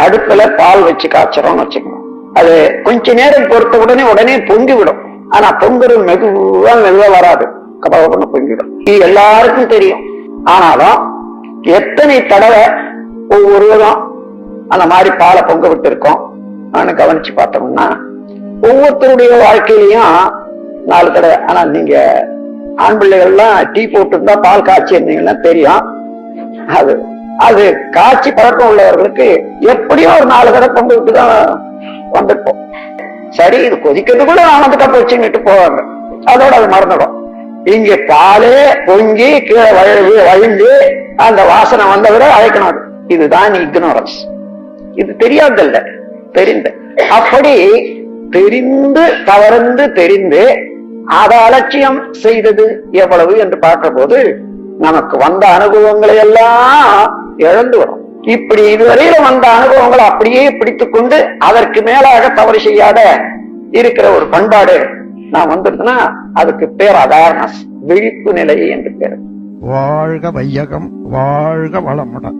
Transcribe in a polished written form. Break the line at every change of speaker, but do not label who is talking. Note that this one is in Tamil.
அடுப்புல பால் வச்சு காய்ச்சறோம்னு வச்சுக்கணும். அது கொஞ்ச நேரம் பொறுத்த உடனே பொங்கி விடும். ஆனா பொங்குறது மெதுவா வராது, கபகபன்னு பொங்கிடும். இது எல்லாருக்கும் தெரியும். ஆனாலும் எத்தனை தடவை ஒவ்வொருவரும் அந்த மாதிரி பாலை பொங்க விட்டு இருக்கோம் கவனிச்சு பார்த்தோம்னா ஒவ்வொருத்தருடைய வாழ்க்கையிலையும் 4 தடவை. ஆனா நீங்க ஆண் பிள்ளைகள்லாம் டீ போட்டு இருந்தா பால் காய்ச்சி இருந்தீங்கன்னா தெரியும். அது காய்ச்சி பழக்கம் உள்ளவர்களுக்கு எப்படியோ ஒரு 4 தடவை பொங்க விட்டுதான் வந்துட்டோம். சரி, இது கொதிக்கிறது கூட ஆனதுக்கா போச்சுன்னுட்டு போவாங்க, அதோட அது மறந்துடும். இங்க பாலே பொங்கி கீழே வழிந்து அந்த வாசனை வந்தவரை அழைக்கணும். இதுதான் இக்னோரன்ஸ். இது தெரியாதல்ல, தெரிந்த. அப்படி தெரிந்து தவறுந்து தெரிந்து அதை அலட்சியம் செய்தது எவ்வளவு என்று பார்க்கிற போது நமக்கு வந்த அனுபவங்களை எல்லாம் இழந்து வரும். இப்படி இதுவரையில வந்த அனுபவங்களை அப்படியே பிடித்துக் கொண்டு அதற்கு மேலாக தவறு செய்யாத இருக்கிற ஒரு பண்பாடு நான் வந்துருதுன்னா அதுக்கு பேர் அவேர்னஸ், விழிப்பு நிலை என்று பேர்.
வாழ்க வையகம், வாழ்க வளமுடன்.